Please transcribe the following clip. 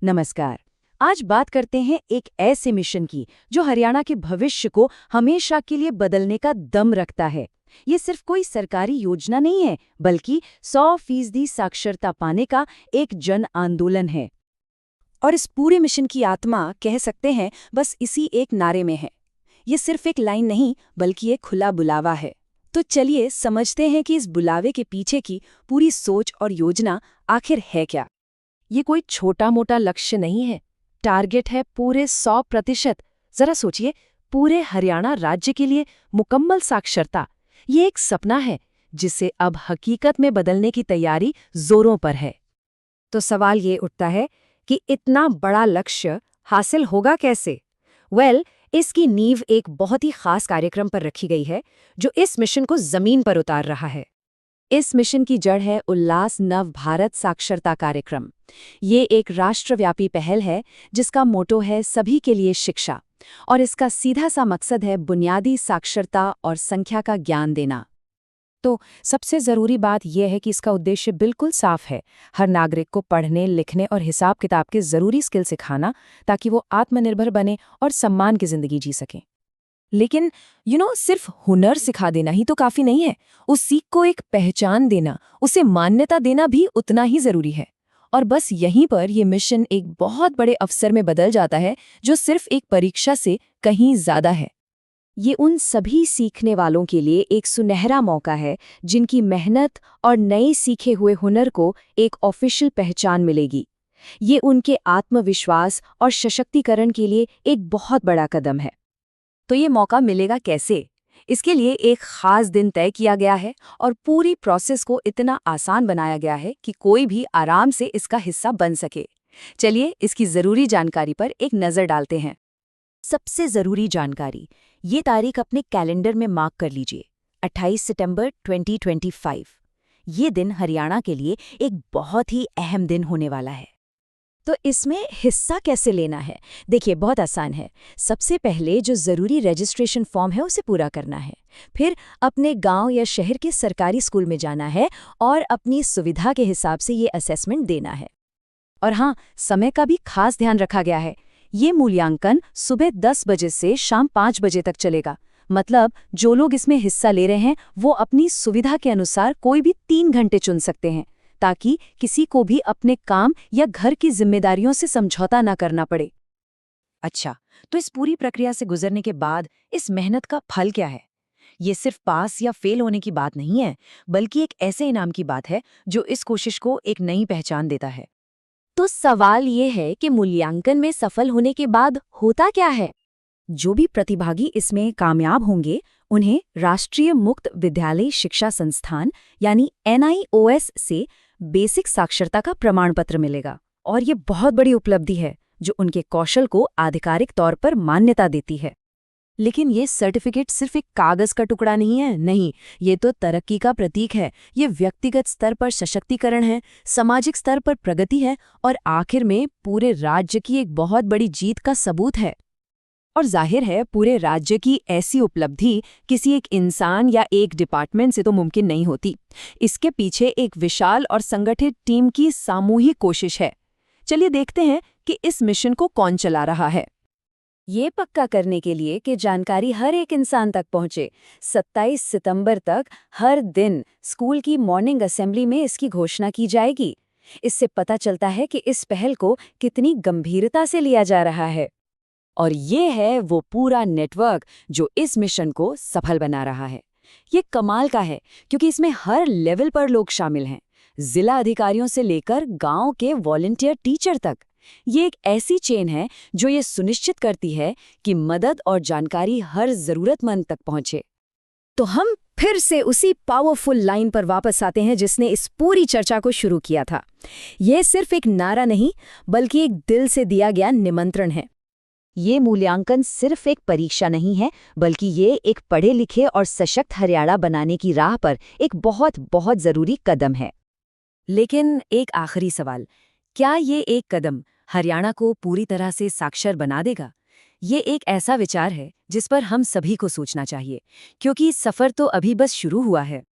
नमस्कार। आज बात करते हैं एक ऐसे मिशन की जो हरियाणा के भविष्य को हमेशा के लिए बदलने का दम रखता है। ये सिर्फ कोई सरकारी योजना नहीं है, बल्कि 100% साक्षरता पाने का एक जन आंदोलन है। और इस पूरे मिशन की आत्मा कह सकते हैं बस इसी एक नारे में है। ये सिर्फ एक लाइन नहीं बल्कि एक खुला बुलावा है। तो चलिए समझते हैं कि इस बुलावे के पीछे की पूरी सोच और योजना आखिर है क्या। ये कोई छोटा मोटा लक्ष्य नहीं है, टारगेट है पूरे 100%। जरा सोचिए, पूरे हरियाणा राज्य के लिए मुकम्मल साक्षरता। ये एक सपना है जिसे अब हकीकत में बदलने की तैयारी जोरों पर है। तो सवाल ये उठता है कि इतना बड़ा लक्ष्य हासिल होगा कैसे? इसकी नींव एक बहुत ही खास कार्यक्रम पर रखी गई है जो इस मिशन को जमीन पर उतार रहा है। इस मिशन की जड़ है उल्लास नव भारत साक्षरता कार्यक्रम। ये एक राष्ट्रव्यापी पहल है जिसका मोटो है सभी के लिए शिक्षा, और इसका सीधा सा मकसद है बुनियादी साक्षरता और संख्या का ज्ञान देना। तो सबसे ज़रूरी बात यह है कि इसका उद्देश्य बिल्कुल साफ है, हर नागरिक को पढ़ने, लिखने और हिसाब किताब के ज़रूरी स्किल सिखाना, ताकि वो आत्मनिर्भर बने और सम्मान की ज़िंदगी जी सकें। लेकिन सिर्फ हुनर सिखा देना ही तो काफ़ी नहीं है। उस सीख को एक पहचान देना, उसे मान्यता देना भी उतना ही ज़रूरी है। और बस यहीं पर ये मिशन एक बहुत बड़े अवसर में बदल जाता है जो सिर्फ एक परीक्षा से कहीं ज़्यादा है। ये उन सभी सीखने वालों के लिए एक सुनहरा मौका है जिनकी मेहनत और नए सीखे हुए हुनर को एक ऑफिशियल पहचान मिलेगी। ये उनके आत्मविश्वास और सशक्तिकरण के लिए एक बहुत बड़ा कदम है। तो ये मौका मिलेगा कैसे? इसके लिए एक खास दिन तय किया गया है और पूरी प्रोसेस को इतना आसान बनाया गया है कि कोई भी आराम से इसका हिस्सा बन सके। चलिए इसकी ज़रूरी जानकारी पर एक नज़र डालते हैं। सबसे ज़रूरी जानकारी, ये तारीख अपने कैलेंडर में मार्क कर लीजिए, 28 सितंबर 2025। ये दिन हरियाणा के लिए एक बहुत ही अहम दिन होने वाला है। तो इसमें हिस्सा कैसे लेना है? देखिए, बहुत आसान है। सबसे पहले जो ज़रूरी रजिस्ट्रेशन फॉर्म है उसे पूरा करना है। फिर अपने गांव या शहर के सरकारी स्कूल में जाना है और अपनी सुविधा के हिसाब से ये असेसमेंट देना है। और हाँ, समय का भी खास ध्यान रखा गया है। ये मूल्यांकन सुबह 10 बजे से शाम 5 बजे तक चलेगा। मतलब जो लोग इसमें हिस्सा ले रहे हैं वो अपनी सुविधा के अनुसार कोई भी 3 घंटे चुन सकते हैं, ताकि किसी को भी अपने काम या घर की जिम्मेदारियों से समझौता न करना पड़े। अच्छा, तो इस पूरी प्रक्रिया से गुजरने के बाद इस मेहनत का फल क्या है? ये सिर्फ पास या फेल होने की बात नहीं है, बल्कि एक ऐसे इनाम की बात है जो इस कोशिश को एक नई पहचान देता है। तो सवाल ये है कि मूल्यांकन में सफल होने के बाद होता क्या है? जो भी प्रतिभागी इसमें कामयाब होंगे उन्हें राष्ट्रीय मुक्त विद्यालय शिक्षा संस्थान यानी NIOS से बेसिक साक्षरता का प्रमाण पत्र मिलेगा। और ये बहुत बड़ी उपलब्धि है जो उनके कौशल को आधिकारिक तौर पर मान्यता देती है। लेकिन ये सर्टिफिकेट सिर्फ एक कागज का टुकड़ा नहीं है। नहीं, ये तो तरक्की का प्रतीक है। ये व्यक्तिगत स्तर पर सशक्तिकरण है, सामाजिक स्तर पर प्रगति है और आखिर में पूरे राज्य की एक बहुत बड़ी जीत का सबूत है। और जाहिर है, पूरे राज्य की ऐसी उपलब्धि किसी एक इंसान या एक डिपार्टमेंट से तो मुमकिन नहीं होती। इसके पीछे एक विशाल और संगठित टीम की सामूहिक कोशिश है। चलिए देखते हैं कि इस मिशन को कौन चला रहा है। ये पक्का करने के लिए कि जानकारी हर एक इंसान तक पहुंचे, 27 सितंबर तक हर दिन स्कूल की मॉर्निंग असेंबली में इसकी घोषणा की जाएगी। इससे पता चलता है कि इस पहल को कितनी गंभीरता से लिया जा रहा है। और ये है वो पूरा नेटवर्क जो इस मिशन को सफल बना रहा है। ये कमाल का है क्योंकि इसमें हर लेवल पर लोग शामिल हैं, जिला अधिकारियों से लेकर गांव के वॉलंटियर टीचर तक। ये एक ऐसी चेन है जो ये सुनिश्चित करती है कि मदद और जानकारी हर जरूरतमंद तक पहुंचे। तो हम फिर से उसी पावरफुल लाइन पर वापस आते हैं जिसने इस पूरी चर्चा को शुरू किया था। ये सिर्फ एक नारा नहीं, बल्कि एक दिल से दिया गया निमंत्रण है। ये मूल्यांकन सिर्फ एक परीक्षा नहीं है, बल्कि ये एक पढ़े लिखे और सशक्त हरियाणा बनाने की राह पर एक बहुत बहुत ज़रूरी कदम है। लेकिन एक आखिरी सवाल, क्या ये एक कदम हरियाणा को पूरी तरह से साक्षर बना देगा? ये एक ऐसा विचार है जिस पर हम सभी को सोचना चाहिए, क्योंकि सफ़र तो अभी बस शुरू हुआ है।